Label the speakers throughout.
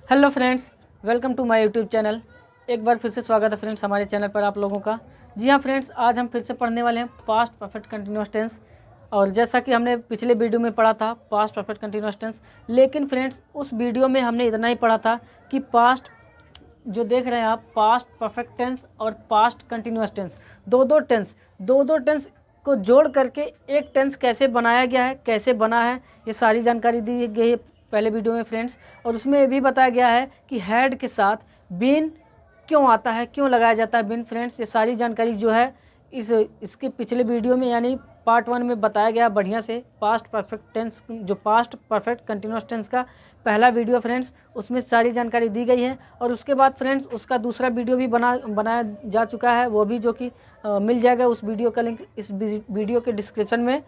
Speaker 1: Hello friends, welcome to my YouTube channel. एक बार फिर से स्वागत है फ्रेंड्स हमारे चैनल पर आप लोगों का। जी हाँ फ्रेंड्स, आज हम फिर से पढ़ने वाले हैं पास्ट परफेक्ट कंटिन्यूअस टेंस। और जैसा कि हमने पिछले वीडियो में पढ़ा था पास्ट परफेक्ट कंटिन्यूअस टेंस, लेकिन फ्रेंड्स उस वीडियो में हमने इतना ही पढ़ा था कि पास्ट जो देख रहे हैं आप, पास्ट परफेक्ट टेंस और पास्ट कंटिन्यूअस टेंस, दो दो टेंस को जोड़ करके एक टेंस कैसे बनाया गया है, कैसे बना है, ये सारी जानकारी दी गई है पहले वीडियो में फ्रेंड्स। और उसमें ये भी बताया गया है कि हैड के साथ बीन क्यों आता है, क्यों लगाया जाता है बीन फ्रेंड्स। ये सारी जानकारी जो है इसके पिछले वीडियो में यानी पार्ट 1 में बताया गया बढ़िया से। पास्ट परफेक्ट टेंस जो पास्ट परफेक्ट कंटिन्यूअस टेंस का पहला वीडियो फ्रेंड्स, उसमें सारी जानकारी दी गई है। और उसके बाद फ्रेंड्स उसका दूसरा वीडियो भी बनाया जा चुका है, वो भी जो कि मिल जाएगा। उस वीडियो का लिंक इस वीडियो के डिस्क्रिप्शन में,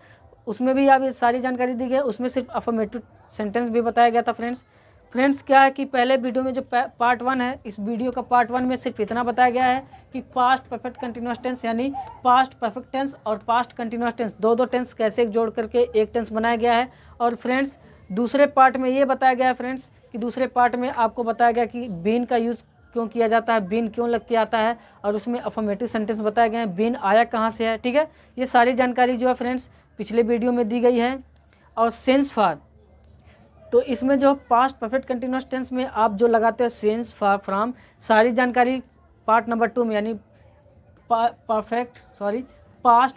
Speaker 1: उसमें भी आप ये सारी जानकारी दी गई है। उसमें सिर्फ अफर्मेटिव सेंटेंस भी बताया गया था फ्रेंड्स क्या है कि पहले वीडियो में जो पार्ट 1 है, इस वीडियो का पार्ट 1 में सिर्फ इतना बताया गया है कि पास्ट परफेक्ट कंटिन्यूअस टेंस यानी पास्ट परफेक्ट टेंस और पास्ट कंटिन्यूअस टेंस दो टेंस कैसे जोड़ करके एक टेंस बनाया गया है। और फ्रेंड्स दूसरे पार्ट में ये बताया गया है फ्रेंड्स कि दूसरे पार्ट में आपको बताया गया कि बीन का यूज़ क्यों किया जाता है, बीन क्यों लग के आता है, और उसमें अफर्मेटिव सेंटेंस बताए गए हैं, बीन आया कहाँ से है। ठीक है, ये सारी जानकारी जो है फ्रेंड्स पिछले वीडियो में दी गई है। और सेंस फॉर, तो इसमें जो पास्ट परफेक्ट कंटिन्यूअस टेंस में आप जो लगाते हो सेंस फॉर फ्रॉम, सारी जानकारी पार्ट नंबर 2 में यानी past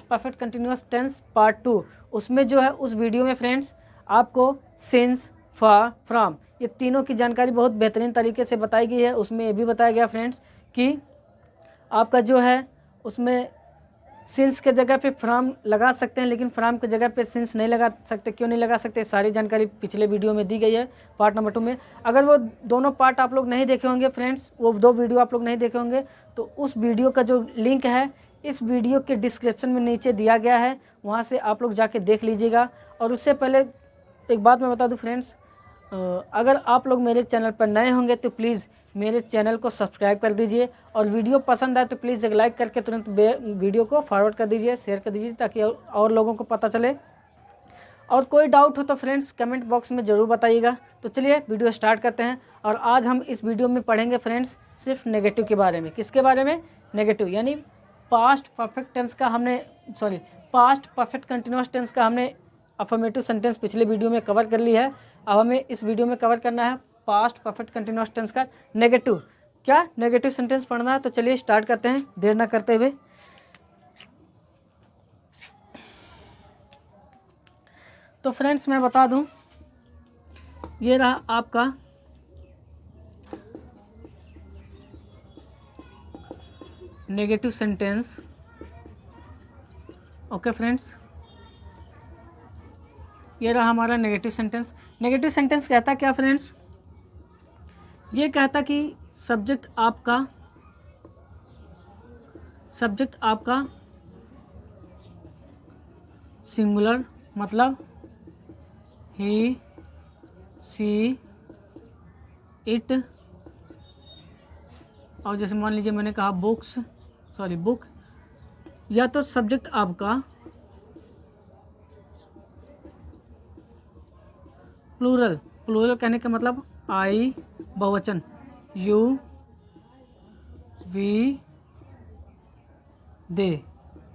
Speaker 1: perfect continuous tense part 2, उसमें जो है उस वीडियो में फ्रेंड्स आपको सेंस फॉर फ्रॉम ये तीनों की जानकारी बहुत बेहतरीन तरीके से बताई गई है। उसमें ये भी बताया गया फ्रेंड्स कि आपका जो है उसमें सिंस के जगह पे फ्रॉम लगा सकते हैं, लेकिन फ्रॉम के जगह पे सिंस नहीं लगा सकते। क्यों नहीं लगा सकते, सारी जानकारी पिछले वीडियो में दी गई है पार्ट नंबर 2 में। अगर वो दोनों पार्ट आप लोग नहीं देखे होंगे फ्रेंड्स, वो 2 वीडियो आप लोग नहीं देखे होंगे, तो उस वीडियो का जो लिंक है इस वीडियो के डिस्क्रिप्शन में नीचे दिया गया है, वहाँ से आप लोग जाके देख लीजिएगा। और उससे पहले एक बात मैं बता दूँ फ्रेंड्स, अगर आप लोग मेरे चैनल पर नए होंगे तो प्लीज़ मेरे चैनल को सब्सक्राइब कर दीजिए, और वीडियो पसंद आए तो प्लीज़ एक लाइक करके तुरंत वीडियो को फॉरवर्ड कर दीजिए, शेयर कर दीजिए, ताकि और लोगों को पता चले। और कोई डाउट हो तो फ्रेंड्स कमेंट बॉक्स में ज़रूर बताइएगा। तो चलिए वीडियो स्टार्ट करते हैं। और आज हम इस वीडियो में पढ़ेंगे फ्रेंड्स सिर्फ नेगेटिव के बारे में। किसके बारे में? नेगेटिव, यानी पास्ट परफेक्ट टेंस का पास्ट परफेक्ट कंटिन्यूअस टेंस का हमने अफर्मेटिव सेंटेंस पिछले वीडियो में कवर कर ली है। अब हमें इस वीडियो में कवर करना है पास्ट परफेक्ट कंटिन्यूअस टेंस का नेगेटिव। क्या नेगेटिव सेंटेंस पढ़ना है? तो चलिए स्टार्ट करते हैं देर ना करते हुए। तो फ्रेंड्स मैं बता दूं, ये रहा आपका नेगेटिव सेंटेंस। ओके फ्रेंड्स, ये रहा हमारा नेगेटिव सेंटेंस। नेगेटिव सेंटेंस कहता क्या फ्रेंड्स? ये कहता कि सब्जेक्ट आपका सिंगुलर, मतलब ही, सी, इट, और जैसे मान लीजिए मैंने कहा बुक, या तो सब्जेक्ट आपका प्लूरल कहने का मतलब आई बहुवचन, यू, वी, दे,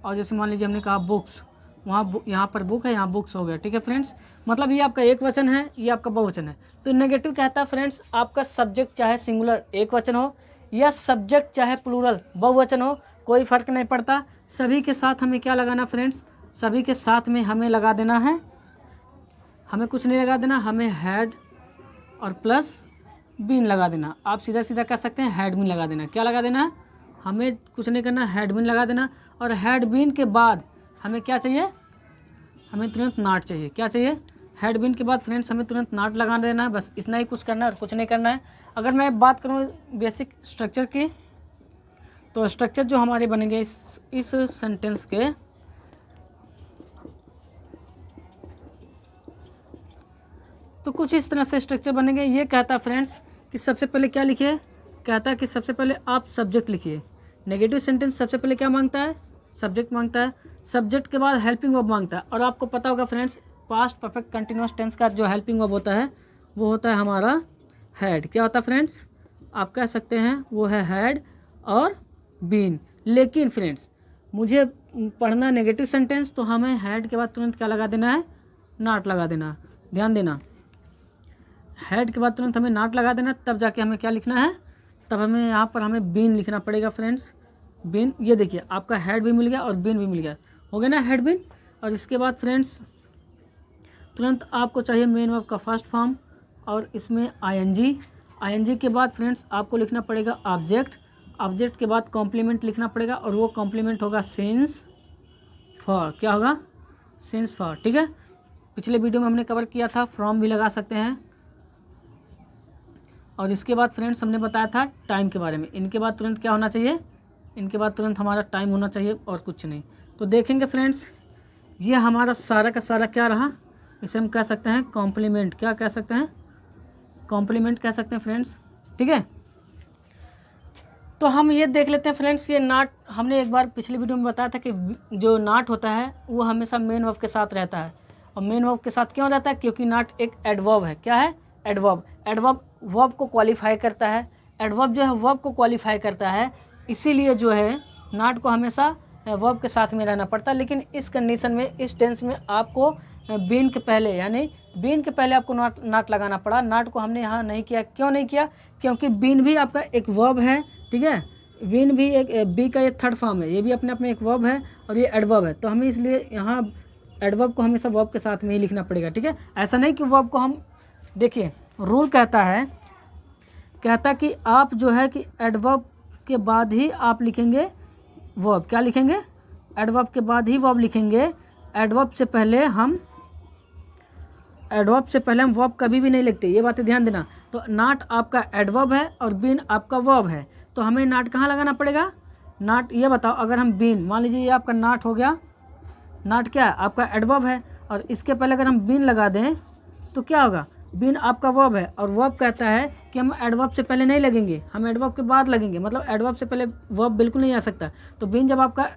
Speaker 1: और जैसे मान लीजिए हमने कहा बुक्स, वहाँ यहाँ पर बुक है, यहाँ बुक्स हो गया। ठीक है फ्रेंड्स, मतलब ये आपका एक वचन है, ये आपका बहुवचन है। तो नेगेटिव कहता है फ्रेंड्स आपका सब्जेक्ट चाहे सिंगुलर एक वचन हो या सब्जेक्ट चाहे प्लूरल बहुवचन हो, कोई फर्क नहीं पड़ता। सभी के साथ हमें क्या लगाना फ्रेंड्स? सभी के साथ में हमें लगा देना है, हमें कुछ नहीं लगा देना, हमें हैड और प्लस बीन लगा देना। आप सीधा सीधा कह सकते हैं हैड बीन लगा देना। क्या लगा देना? हमें कुछ नहीं करना, हैड बीन लगा देना। और हैड बीन के बाद हमें क्या चाहिए? हमें तुरंत नॉट चाहिए। क्या चाहिए? हैड बीन के बाद फ्रेंड्स हमें तुरंत नॉट लगा देना है। बस इतना ही कुछ करना है और कुछ नहीं करना है। अगर मैं बात करूँ बेसिक स्ट्रक्चर की, तो स्ट्रक्चर जो हमारे बनेंगे इस सेंटेंस के, तो कुछ इस तरह से स्ट्रक्चर बनेंगे। ये कहता है फ्रेंड्स कि सबसे पहले क्या लिखिए? कहता है कि सबसे पहले आप सब्जेक्ट लिखिए। नेगेटिव सेंटेंस सबसे पहले क्या मांगता है? सब्जेक्ट मांगता है। सब्जेक्ट के बाद हेल्पिंग वर्ब मांगता है। और आपको पता होगा friends past perfect continuous tense का जो हेल्पिंग वर्ब होता है वो होता है हमारा हैड। क्या होता है फ्रेंड्स, आप कह सकते हैं वो है हैड और बीन। लेकिन फ्रेंड्स मुझे पढ़ना नेगेटिव सेंटेंस, तो हमें हैड के बाद तुरंत क्या लगा देना है, नॉट लगा देना। ध्यान देना, हैड के बाद तुरंत हमें नॉट लगा देना, तब जाके हमें क्या लिखना है, तब हमें यहाँ पर हमें बीन लिखना पड़ेगा फ्रेंड्स। बीन, ये देखिए आपका हैड भी मिल गया और बीन भी मिल गया, हो गया ना हैड बीन। और इसके बाद फ्रेंड्स तुरंत आपको चाहिए मेन वर्ब का फर्स्ट फॉर्म, और इसमें आईएनजी के बाद फ्रेंड्स आपको लिखना पड़ेगा ऑब्जेक्ट, ऑब्जेक्ट के बाद कॉम्प्लीमेंट लिखना पड़ेगा, और वो कॉम्प्लीमेंट होगा सिंस फॉर। क्या होगा, सिंस फॉर। ठीक है, पिछले वीडियो में हमने कवर किया था, फ्रॉम भी लगा सकते हैं। और इसके बाद फ्रेंड्स हमने बताया था टाइम के बारे में। इनके बाद तुरंत क्या होना चाहिए, इनके बाद तुरंत हमारा टाइम होना चाहिए और कुछ नहीं। तो देखेंगे फ्रेंड्स, ये हमारा सारा का सारा क्या रहा, इसे हम कह सकते हैं कॉम्प्लीमेंट। क्या कह सकते हैं, कॉम्प्लीमेंट कह सकते हैं फ्रेंड्स। ठीक है, तो हम ये देख लेते हैं फ्रेंड्स, ये नॉट हमने एक बार पिछले वीडियो में बताया था कि जो नॉट होता है वो हमेशा मेन वर्ब के साथ रहता है। और मेन वर्ब के साथ क्यों रहता है, क्योंकि नॉट एक एडवर्ब है। क्या है, एडवर्ब। एडवर्ब वर्ब को क्वालिफाई करता है, एडवर्ब जो है वर्ब को क्वालिफाई करता है, इसीलिए जो है नॉट को हमेशा वर्ब के साथ में रहना पड़ता है। लेकिन इस कंडीशन में, इस टेंस में आपको बीन के पहले, यानी बीन के पहले आपको नॉट लगाना पड़ा। नॉट को हमने यहाँ नहीं किया, क्यों नहीं किया, क्योंकि बीन भी आपका एक वर्ब है। ठीक है, बीन भी एक, बी का ये थर्ड फॉर्म है, ये भी अपने आप में एक वर्ब है और ये एडवर्ब है। तो हमें इसलिए यहाँ एडवर्ब को हमेशा वर्ब के साथ में ही लिखना पड़ेगा। ठीक है, ऐसा नहीं कि वर्ब को हम, देखिए रूल कहता है कि आप जो है कि एडवर्ब के बाद ही आप लिखेंगे वर्ब। क्या लिखेंगे, एडवर्ब के बाद ही वर्ब लिखेंगे। एडवर्ब से पहले हम वर्ब कभी भी नहीं लिखते, ये बातें ध्यान देना। तो नॉट आपका एडवर्ब है और बीन आपका वर्ब है, तो हमें नॉट कहाँ लगाना पड़ेगा, नॉट। ये बताओ, अगर हम बीन, मान लीजिए ये आपका नॉट हो गया, नॉट क्या है, आपका एडवर्ब है, और इसके पहले अगर हम बीन लगा दें तो क्या होगा, बीन आपका वर्ब है और वर्ब कहता है कि हम एडवर्ब से पहले नहीं लगेंगे, हम एडवर्ब के बाद लगेंगे। मतलब एडवर्ब से पहले वर्ब बिल्कुल नहीं आ सकता। तो बीन जब आपका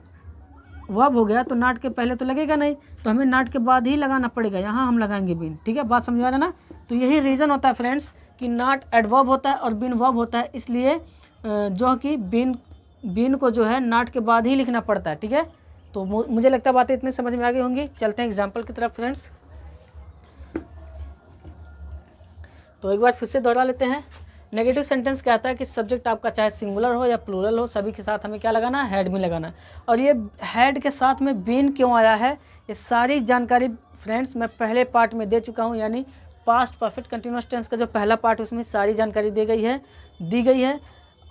Speaker 1: वर्ब हो गया तो नॉट के पहले तो लगेगा नहीं, तो हमें नॉट के बाद ही लगाना पड़ेगा, यहाँ हम लगाएंगे बीन। ठीक है, बात समझ आ रहा है ना। तो यही रीज़न होता है फ्रेंड्स कि नॉट एडवर्ब होता है और बीन वर्ब होता है, इसलिए जो कि बीन को जो है नॉट के बाद ही लिखना पड़ता है। ठीक है, तो मुझे लगता है बातें इतनी समझ में आ गई होंगी। चलते हैं एग्जाम्पल की तरफ फ्रेंड्स। तो एक बार फिर से दोहरा लेते हैं। नेगेटिव सेंटेंस कहता है कि सब्जेक्ट आपका चाहे सिंगुलर हो या प्लूरल हो, सभी के साथ हमें क्या लगाना है, हैड भी लगाना है। और ये हैड के साथ में बीन क्यों आया है, ये सारी जानकारी फ्रेंड्स मैं पहले पार्ट में दे चुका हूँ, यानी पास्ट परफेक्ट कंटिन्यूअस टेंस का जो पहला पार्ट है उसमें सारी जानकारी दी गई है।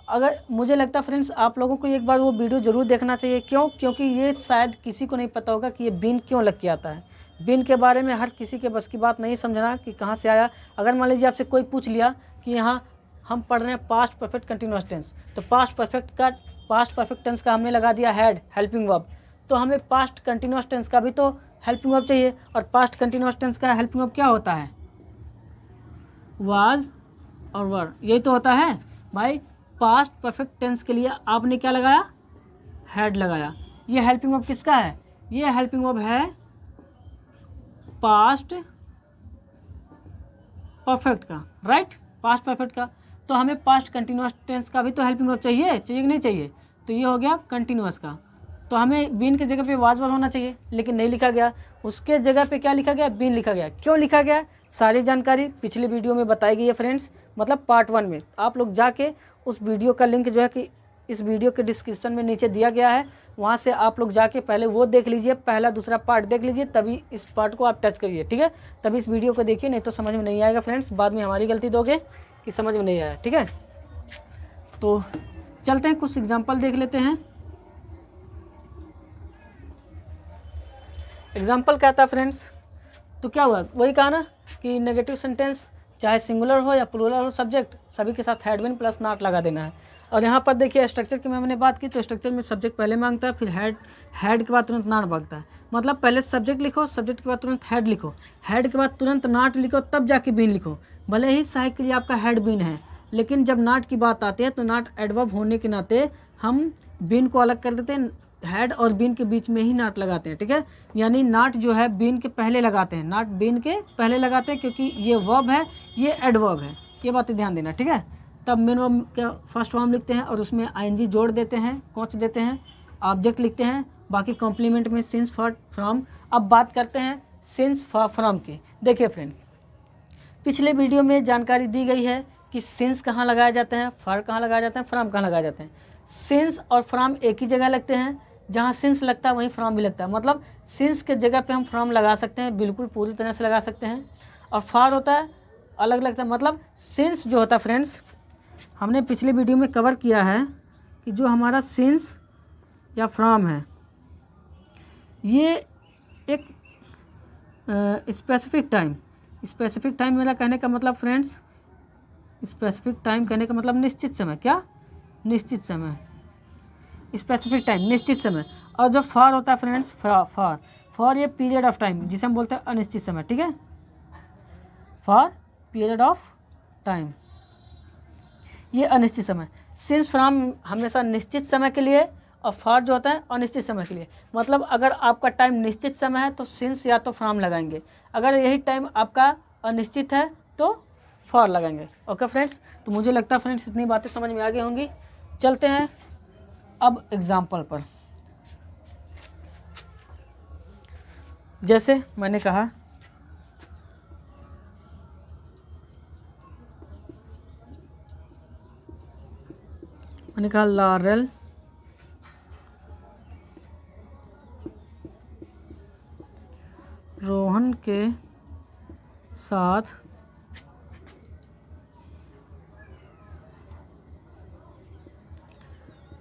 Speaker 1: अगर मुझे लगता है फ्रेंड्स आप लोगों को एक बार वो वीडियो ज़रूर देखना चाहिए। क्यों, क्योंकि ये शायद किसी को नहीं पता होगा कि ये बीन क्यों लग के आता है। बीन के बारे में हर किसी के बस की बात नहीं समझना कि कहाँ से आया। अगर मान लीजिए आपसे कोई पूछ लिया कि यहाँ हम पढ़ रहे हैं पास्ट परफेक्ट कंटिन्यूअस टेंस, तो पास्ट परफेक्ट टेंस का हमने लगा दिया हैड, हेल्पिंग वर्ब, तो हमें पास्ट कंटिन्यूअस टेंस का भी तो हेल्पिंग वर्ब चाहिए। और पास्ट कंटिन्यूअस टेंस का हेल्पिंग वर्ब क्या होता है, वाज और वर, यही तो होता है भाई। पास्ट परफेक्ट टेंस के लिए आपने क्या लगाया, हैड लगाया। ये हेल्पिंग वर्ब किसका है, ये हेल्पिंग वर्ब है पास्ट परफेक्ट का, राइट, पास्ट परफेक्ट का। तो हमें पास्ट कंटिन्यूअस टेंस का भी तो हेल्पिंग वर्ब चाहिए कि नहीं चाहिए। तो ये हो गया कंटिन्यूअस का, तो हमें बीन की जगह पे वाज वर होना चाहिए, लेकिन नहीं लिखा गया। उसके जगह पे क्या लिखा गया, बीन लिखा गया। क्यों लिखा गया, सारी जानकारी पिछले वीडियो में बताई गई है फ्रेंड्स, मतलब पार्ट 1 में। आप लोग जाके उस वीडियो का लिंक जो है कि इस वीडियो के डिस्क्रिप्शन में नीचे दिया गया है, वहाँ से आप लोग जाके पहले वो देख लीजिए, पहला दूसरा पार्ट देख लीजिए, तभी इस पार्ट को आप टच करिए। ठीक है, तभी इस वीडियो को देखिए, नहीं तो समझ में नहीं आएगा फ्रेंड्स। बाद में हमारी गलती दोगे कि समझ में नहीं आया। ठीक है, तो चलते हैं कुछ एग्जाम्पल देख लेते हैं। एग्जाम्पल क्या था फ्रेंड्स, तो क्या हुआ, वही कहा ना कि नेगेटिव सेंटेंस चाहे सिंगुलर हो या प्लूरल हो, सब्जेक्ट सभी के साथ हैड बीन प्लस नॉट लगा देना है। और यहाँ पर देखिए स्ट्रक्चर की मैंने बात की, तो स्ट्रक्चर में सब्जेक्ट पहले मांगता है, फिर हैड के बाद तुरंत नॉट मांगता है। मतलब पहले सब्जेक्ट लिखो, सब्जेक्ट के बाद तुरंत हैड लिखो, हैड के बाद तुरंत नॉट लिखो, तब जाके बीन लिखो। भले ही सहायक के लिए आपका हैड बीन है, लेकिन जब नॉट की बात आती है तो नॉट एडवर्ब होने के नाते हम बीन को अलग कर देते हैं, हैड और बीन के बीच में ही नॉट लगाते हैं। ठीक है, यानी नॉट जो है बीन के पहले लगाते हैं, नॉट बीन के पहले लगाते हैं, क्योंकि ये वर्ब है, ये एडवर्ब है। ये बातें ध्यान देना, ठीक है। तब मेन वर्ब का फर्स्ट फॉर्म लिखते हैं और उसमें आईएनजी जोड़ देते हैं, कोच देते हैं, ऑब्जेक्ट लिखते हैं, बाकी कॉम्प्लीमेंट में सिंस, फॉर, फ्रॉम। अब बात करते हैं सिंस, फॉर, फ्रॉम की। देखिए फ्रेंड्स, पिछले वीडियो में जानकारी दी गई है कि सिंस कहाँ लगाए जाते हैं, फॉर कहाँ लगाए जाते हैं, फ्रॉम कहाँ लगाए जाते हैं। सिंस और फ्रॉम एक ही जगह लगते हैं, जहाँ सिंस लगता है वहीं फ्रॉम भी लगता है। मतलब सिंस के जगह पे हम फ्रॉम लगा सकते हैं, बिल्कुल पूरी तरह से लगा सकते हैं। और फॉर होता है अलग लगता है। मतलब सिंस जो होता है फ्रेंड्स, हमने पिछले वीडियो में कवर किया है कि जो हमारा सिंस या फ्रॉम है, ये एक स्पेसिफिक टाइम, मेरा कहने का मतलब फ्रेंड्स, स्पेसिफिक टाइम कहने का मतलब निश्चित समय। क्या? निश्चित समय, स्पेसिफिक टाइम, निश्चित समय। और जो फॉर होता है फ्रेंड्स, फॉर ये पीरियड ऑफ टाइम, जिसे हम बोलते हैं अनिश्चित समय, ठीक है। फॉर पीरियड ऑफ टाइम, ये अनिश्चित समय। सिंस, फ्रॉम हमेशा निश्चित समय के लिए, और फॉर जो होता है अनिश्चित समय के लिए। मतलब अगर आपका टाइम निश्चित समय है तो सिंस या तो फ्रॉम लगाएंगे, अगर यही टाइम आपका अनिश्चित है तो फॉर लगाएंगे। ओके फ्रेंड्स, तो मुझे लगता है फ्रेंड्स इतनी बातें समझ में आ गई होंगी। चलते हैं अब एग्जाम्पल पर। जैसे मैंने कहा, लारेल रोहन के साथ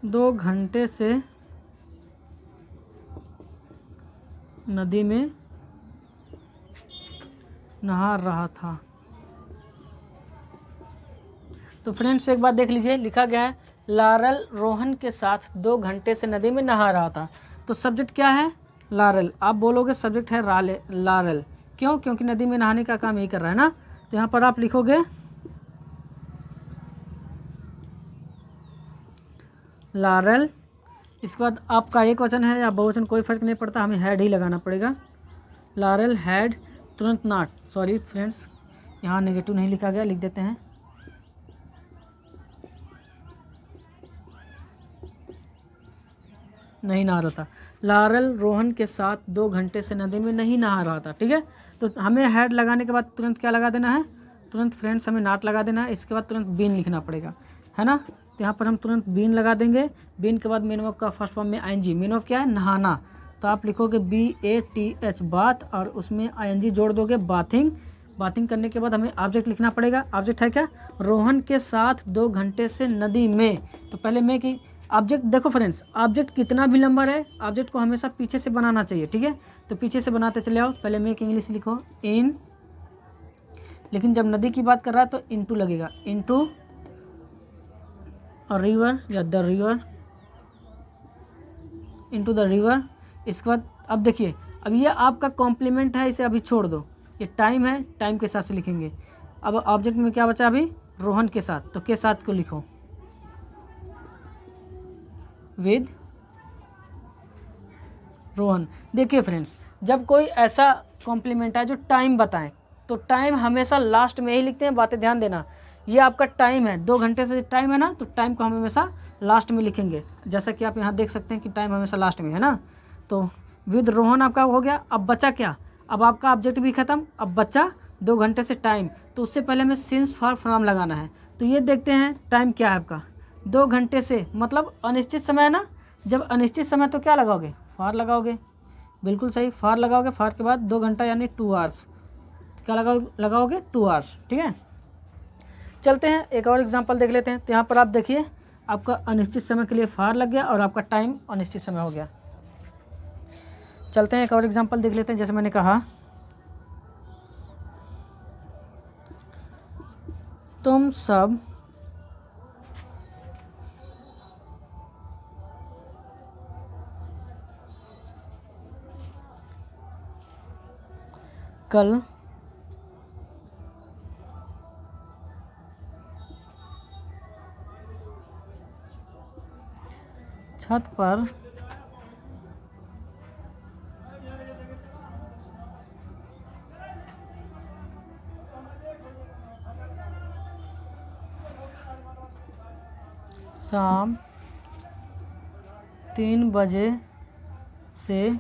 Speaker 1: 2 घंटे से नदी में नहा रहा था। तो फ्रेंड्स एक बात देख लीजिए, लिखा गया है लारेल रोहन के साथ 2 घंटे से नदी में नहा रहा था। तो सब्जेक्ट क्या है? लारेल। आप बोलोगे सब्जेक्ट है लारेल। क्यों? क्योंकि नदी में नहाने का काम यही कर रहा है ना। तो यहाँ पर आप लिखोगे लारेल। इसके बाद आपका एक वचन है या बहुवचन कोई फर्क नहीं पड़ता, हमें हैड ही लगाना पड़ेगा। लारेल हैड, तुरंत नॉट, सॉरी फ्रेंड्स यहाँ नेगेटिव नहीं लिखा गया, लिख देते हैं। नहीं नहा रहा था। लारेल रोहन के साथ 2 घंटे से नदी में नहीं नहा रहा था, ठीक है। तो हमें हैड लगाने के बाद तुरंत क्या लगा देना है? तुरंत फ्रेंड्स हमें नॉट लगा देना है। इसके बाद तुरंत बीन लिखना पड़ेगा, है ना। तो यहाँ पर हम तुरंत बीन लगा देंगे। बीन के बाद मेन वर्ब का फर्स्ट फॉर्म में आईएनजी। मेन वर्ब क्या है? नहाना। तो आप लिखोगे BATH, बात, और उसमें आईएनजी जोड़ दोगे, बाथिंग। बाथिंग करने के बाद हमें ऑब्जेक्ट लिखना पड़ेगा। ऑब्जेक्ट है क्या? रोहन के साथ 2 घंटे से नदी में। तो पहले में की ऑब्जेक्ट देखो फ्रेंड्स, ऑब्जेक्ट कितना भी लंबा है, ऑब्जेक्ट को हमेशा पीछे से बनाना चाहिए, ठीक है। तो पीछे से बनाते चले आओ। पहले में एक इंग्लिश लिखो इन, लेकिन जब नदी की बात कर रहा है तो इनटू लगेगा, इनटू रिवर या the river, into the river. इसके बाद अब देखिए, अब ये आपका कॉम्प्लीमेंट है, इसे अभी छोड़ दो। ये टाइम है, टाइम के हिसाब से लिखेंगे। अब ऑब्जेक्ट में क्या बचा अभी? रोहन के साथ, तो के साथ को लिखो विद रोहन। देखिए फ्रेंड्स, जब कोई ऐसा कॉम्प्लीमेंट है जो टाइम बताएं, तो टाइम हमेशा लास्ट में ही लिखते हैं। बातें ध्यान देना, ये आपका टाइम है, 2 घंटे से टाइम है ना, तो टाइम को हम हमेशा लास्ट में लिखेंगे। जैसा कि आप यहाँ देख सकते हैं कि टाइम हमेशा लास्ट में है ना। तो विद रोहन आपका हो गया। अब बचा क्या? अब आपका ऑब्जेक्ट भी खत्म, अब बचा 2 घंटे से टाइम। तो उससे पहले हमें सिंस, फॉर, फ्रॉम लगाना है। तो ये देखते हैं टाइम क्या है आपका, 2 घंटे से, मतलब अनिश्चित समय है ना। जब अनिश्चित समय तो क्या लगाओगे? फॉर लगाओगे, बिल्कुल सही, फॉर लगाओगे। फॉर के बाद 2 घंटा यानी 2 आवर्स, क्या लगाओगे? 2 आवर्स, ठीक है। चलते हैं एक और एग्जांपल देख लेते हैं। तो यहाँ पर आप देखिए, आपका अनिश्चित समय के लिए फॉर लग गया और आपका टाइम अनिश्चित समय हो गया। चलते हैं एक और एग्जांपल देख लेते हैं। जैसे मैंने कहा, तुम सब कल छत पर शाम 3 बजे से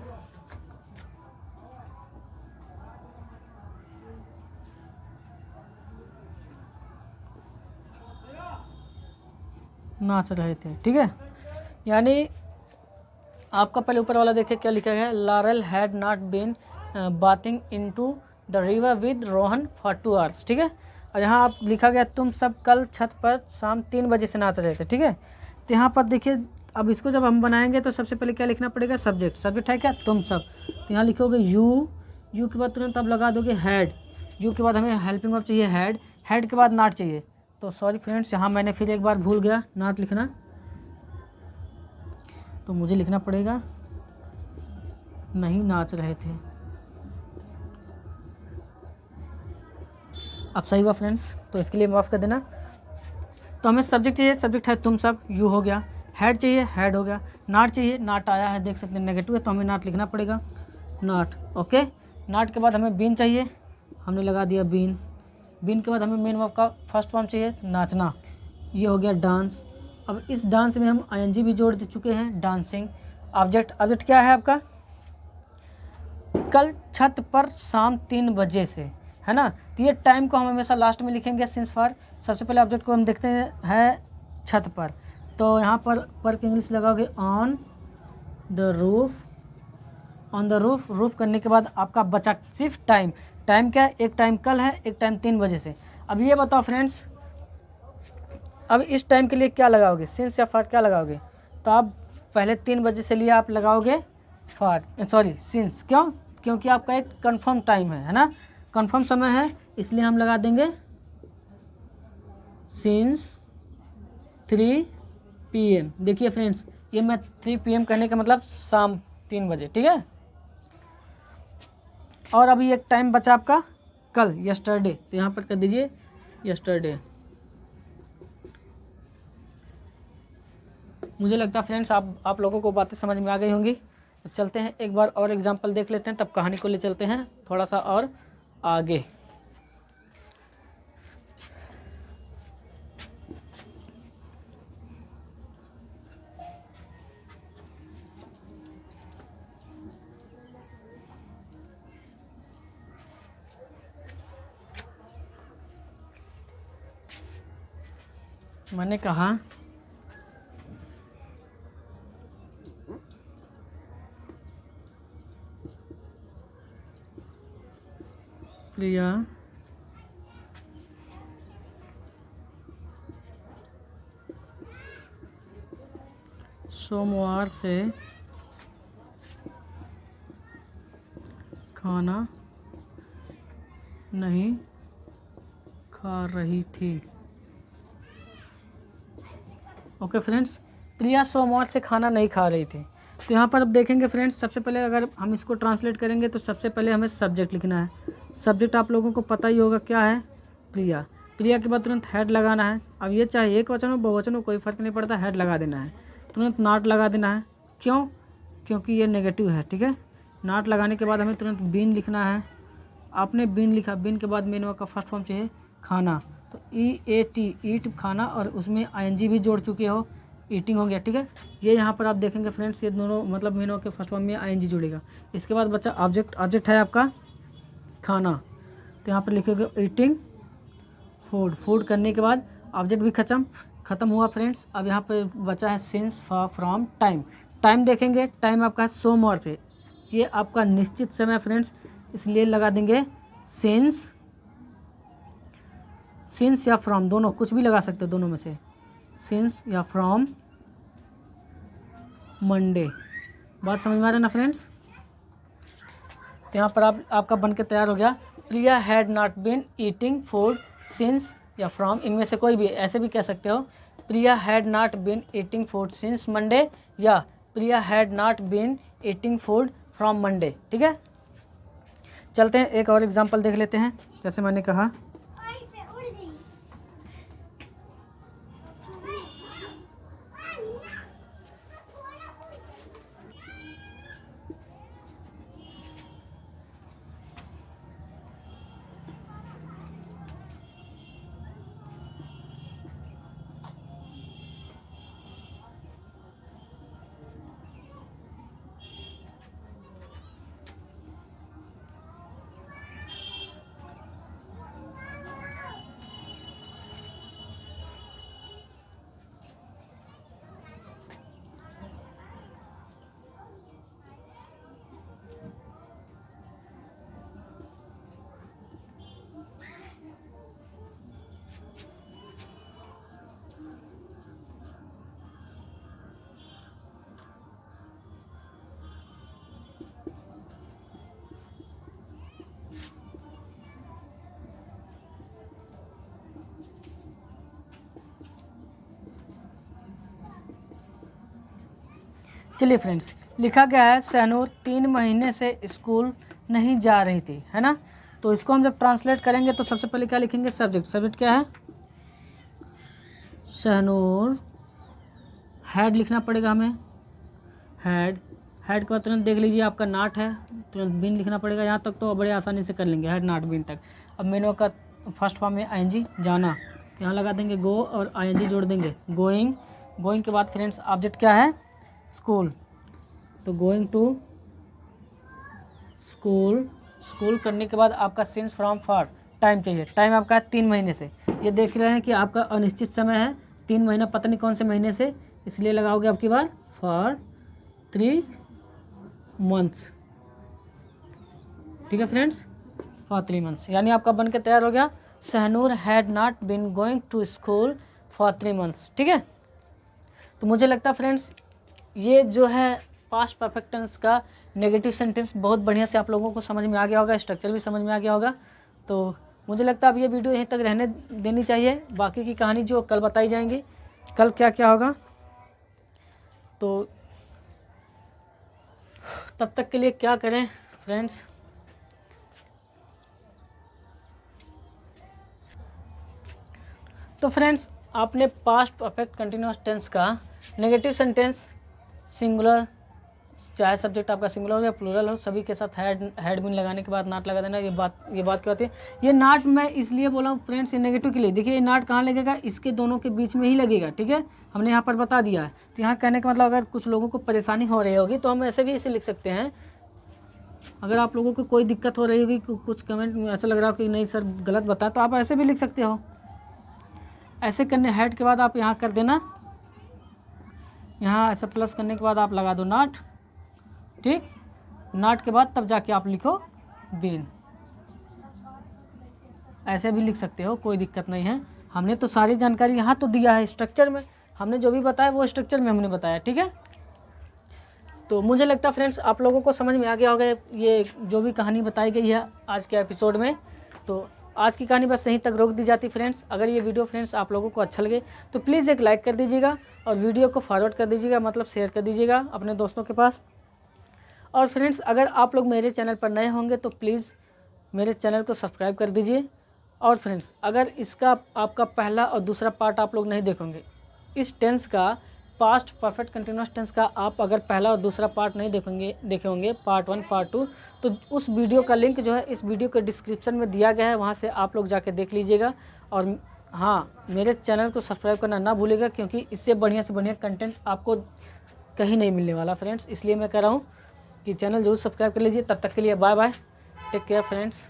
Speaker 1: नाच रहे थे। ठीक है, यानी आपका पहले ऊपर वाला देखिए क्या लिखा गया है, Laurel had not been bathing into the river with Rohan for 2 hours. ठीक है, और यहाँ आप लिखा गया तुम सब कल छत पर शाम 3 बजे से नाच रहे थे। ठीक है, तो यहाँ पर देखिए अब इसको जब हम बनाएंगे तो सबसे पहले क्या लिखना पड़ेगा, सब्जेक्ट। सब्जेक्ट है क्या, तुम सब। तो यहाँ लिखोगे यू, यू के बाद तुरंत आप लगा दोगे हैड, यू के बाद हमें हेल्पिंग वर्ब चाहिए हैड, हैड के बाद नॉट चाहिए। तो सॉरी फ्रेंड्स, यहाँ मैंने फिर एक बार भूल गया नॉट लिखना, तो मुझे लिखना पड़ेगा नहीं नाच रहे थे। अब सही हुआ फ्रेंड्स, तो इसके लिए माफ़ कर देना। तो हमें सब्जेक्ट चाहिए, सब्जेक्ट है तुम सब, यू हो गया, हैड चाहिए, हैड हो गया, नॉट चाहिए, नॉट आया है, देख सकते हैं नेगेटिव है तो हमें नॉट लिखना पड़ेगा, नॉट। ओके, नॉट के बाद हमें बीन चाहिए, हमने लगा दिया बीन। बीन के बाद हमें मेन वर्ब का फर्स्ट फॉर्म चाहिए, नाचना, ये हो गया डांस। अब इस डांस में हम आईएनजी भी जोड़ दे चुके हैं, डांसिंग। ऑब्जेक्ट, ऑब्जेक्ट क्या है आपका, कल छत पर शाम 3 बजे से, है ना। तो ये टाइम को हम हमेशा लास्ट में लिखेंगे सिंस फॉर। सबसे पहले ऑब्जेक्ट को हम देखते हैं छत पर, तो यहाँ पर की इंग्लिश लगाओगे on the roof, on the roof. Roof करने के बाद आपका बचा सिर्फ टाइम। टाइम क्या है, एक टाइम कल है, एक टाइम 3 बजे से। अब ये बताओ फ्रेंड्स, अब इस टाइम के लिए क्या लगाओगे, सिंस या फॉर क्या लगाओगे। तो आप पहले 3 बजे से लिए आप लगाओगे फॉर, सॉरी सिंस। क्यों, क्योंकि आपका एक कंफर्म टाइम है ना, कंफर्म समय है, इसलिए हम लगा देंगे सिंस 3 PM। देखिए फ्रेंड्स, ये मैं 3 PM कहने का मतलब शाम 3 बजे। ठीक है, और अभी एक टाइम बचा आपका कल, यस्टरडे, तो यहाँ पर कर दीजिए यस्टरडे। मुझे लगता है फ्रेंड्स आप लोगों को बातें समझ में आ गई होंगी। तो चलते हैं एक बार और एग्जांपल देख लेते हैं, तब कहानी को ले चलते हैं थोड़ा सा और आगे। मैंने कहा प्रिया सोमवार से खाना नहीं खा रही थी। ओके फ्रेंड्स, प्रिया सोमवार से खाना नहीं खा रही थी। तो यहाँ पर अब देखेंगे फ्रेंड्स, सबसे पहले अगर हम इसको ट्रांसलेट करेंगे तो सबसे पहले हमें सब्जेक्ट लिखना है। सब्जेक्ट आप लोगों को पता ही होगा क्या है, प्रिया। प्रिया के बाद तुरंत हेड लगाना है। अब ये चाहे एक वचन हो बहुवचन हो कोई फ़र्क नहीं पड़ता, हेड लगा देना है। तुरंत नॉट लगा देना है, क्यों, क्योंकि ये नेगेटिव है। ठीक है, नॉट लगाने के बाद हमें तुरंत बीन लिखना है। आपने बीन लिखा, बीन के बाद मेन वर्ब का फर्स्ट फॉर्म चाहिए खाना, तो EAT, ईट खाना, और उसमें ING भी जोड़ चुके हो, ईटिंग हो गया। ठीक है, ये यहाँ पर आप देखेंगे फ्रेंड्स, ये दोनों मतलब मेन वर्ब के फर्स्ट फॉर्म में ING जुड़ेगा। इसके बाद बच्चा ऑब्जेक्ट, ऑब्जेक्ट है आपका खाना, तो यहाँ पर लिखोगे ईटिंग फूड। फूड करने के बाद ऑब्जेक्ट भी ख़त्म हुआ फ्रेंड्स। अब यहाँ पर बचा है सिंस, फ्रॉम, टाइम। टाइम देखेंगे, टाइम आपका है सोमवार से, ये आपका निश्चित समय फ्रेंड्स, इसलिए लगा देंगे सिंस। सिंस या फ्रॉम दोनों, कुछ भी लगा सकते हो दोनों में से, सिंस या फ्रॉम मंडे। बात समझ में आ रहा है ना फ्रेंड्स। तो यहाँ पर आपका बन के तैयार हो गया, Priya had not been eating food since या फ्रॉम, इनमें से कोई भी, ऐसे भी कह सकते हो, Priya had not been eating food since Monday, या Priya had not been eating food from Monday. ठीक है, चलते हैं एक और एग्जांपल देख लेते हैं। जैसे मैंने कहा चलिए फ्रेंड्स, लिखा गया है शहनूर 3 महीने से स्कूल नहीं जा रही थी, है ना। तो इसको हम जब ट्रांसलेट करेंगे तो सबसे पहले क्या लिखेंगे, सब्जेक्ट क्या है, शहनूर हैड लिखना पड़ेगा हमें, हैड के बाद तुरंत देख लीजिए आपका नाट है, तुरंत बीन लिखना पड़ेगा। यहाँ तक तो बड़े आसानी से कर लेंगे, हैड नाट बीन तक। अब मेनू का फर्स्ट फॉर्म में आईएनजी जाना, यहाँ लगा देंगे गो और आईएनजी जोड़ देंगे, गोइंग के बाद फ्रेंड्स ऑब्जेक्ट क्या है, स्कूल, तो गोइंग टू स्कूल करने के बाद आपका सिंस फ्रॉम फॉर टाइम चाहिए, टाइम आपका है 3 महीने से। ये देख रहे हैं कि आपका अनिश्चित समय है, 3 महीना पता नहीं कौन से महीने से, इसलिए लगाओगे आपकी बार फॉर 3 मंथ्स, ठीक है फ्रेंड्स, फॉर 3 मंथ्स, यानी आपका बन के तैयार हो गया, Shahnoor had not been going to school for 3 months, ठीक है। तो मुझे लगता है फ्रेंड्स ये जो है पास्ट परफेक्ट टेंस का नेगेटिव सेंटेंस बहुत बढ़िया से आप लोगों को समझ में आ गया होगा, स्ट्रक्चर भी समझ में आ गया होगा। तो मुझे लगता है अब ये वीडियो यहीं तक रहने देनी चाहिए, बाकी की कहानी जो कल बताई जाएंगी, कल क्या क्या होगा। तो तब तक के लिए क्या करें फ्रेंड्स, तो फ्रेंड्स आपने पास्ट परफेक्ट कंटिन्यूअस टेंस का नेगेटिव सेंटेंस सिंगुलर, चाहे सब्जेक्ट आपका सिंगुलर हो या प्लूरल हो, सभी के साथ हैड बीन लगाने के बाद नाट लगा देना। ये बात क्या होती है, ये नाट मैं इसलिए बोला हूँ फ्रेंड्स, ये नेगेटिव के लिए। देखिए ये नाट कहाँ लगेगा, इसके दोनों के बीच में ही लगेगा, ठीक है, हमने यहाँ पर बता दिया है। तो यहाँ कहने का मतलब अगर कुछ लोगों को परेशानी हो रही होगी तो हम ऐसे भी इसे लिख सकते हैं। अगर आप लोगों को कोई दिक्कत हो रही होगी, कुछ कमेंट में ऐसा लग रहा हो कि नहीं सर गलत बताया, तो आप ऐसे भी लिख सकते हो। ऐसे करने हैड के बाद आप यहाँ कर देना, यहाँ ऐसा प्लस करने के बाद आप लगा दो नाट, ठीक, नाट के बाद तब जाके आप लिखो बीन, ऐसे भी लिख सकते हो, कोई दिक्कत नहीं है। हमने तो सारी जानकारी यहाँ तो दिया है स्ट्रक्चर में, हमने जो भी बताया वो स्ट्रक्चर में हमने बताया, ठीक है। तो मुझे लगता है फ्रेंड्स आप लोगों को समझ में आ गया होगा ये जो भी कहानी बताई गई है आज के एपिसोड में। तो आज की कहानी बस यहीं तक रोक दी जाती फ्रेंड्स। अगर ये वीडियो फ्रेंड्स आप लोगों को अच्छा लगे तो प्लीज़ एक लाइक कर दीजिएगा और वीडियो को फॉरवर्ड कर दीजिएगा, मतलब शेयर कर दीजिएगा अपने दोस्तों के पास। और फ्रेंड्स अगर आप लोग मेरे चैनल पर नए होंगे तो प्लीज़ मेरे चैनल को सब्सक्राइब कर दीजिए। और फ्रेंड्स अगर इसका आपका पहला और दूसरा पार्ट आप लोग नहीं देखोगे, इस टेंस का पास्ट परफेक्ट कंटिन्यूअस टेंस का आप अगर पहला और दूसरा पार्ट नहीं देखे होंगे पार्ट 1 पार्ट 2, तो उस वीडियो का लिंक जो है इस वीडियो के डिस्क्रिप्शन में दिया गया है, वहाँ से आप लोग जाके देख लीजिएगा। और हाँ, मेरे चैनल को सब्सक्राइब करना ना भूलिएगा, क्योंकि इससे बढ़िया से बढ़िया कंटेंट आपको कहीं नहीं मिलने वाला फ्रेंड्स। इसलिए मैं कह रहा हूँ कि चैनल जरूर सब्सक्राइब कर लीजिए। तब तक के लिए bye bye, take care friends.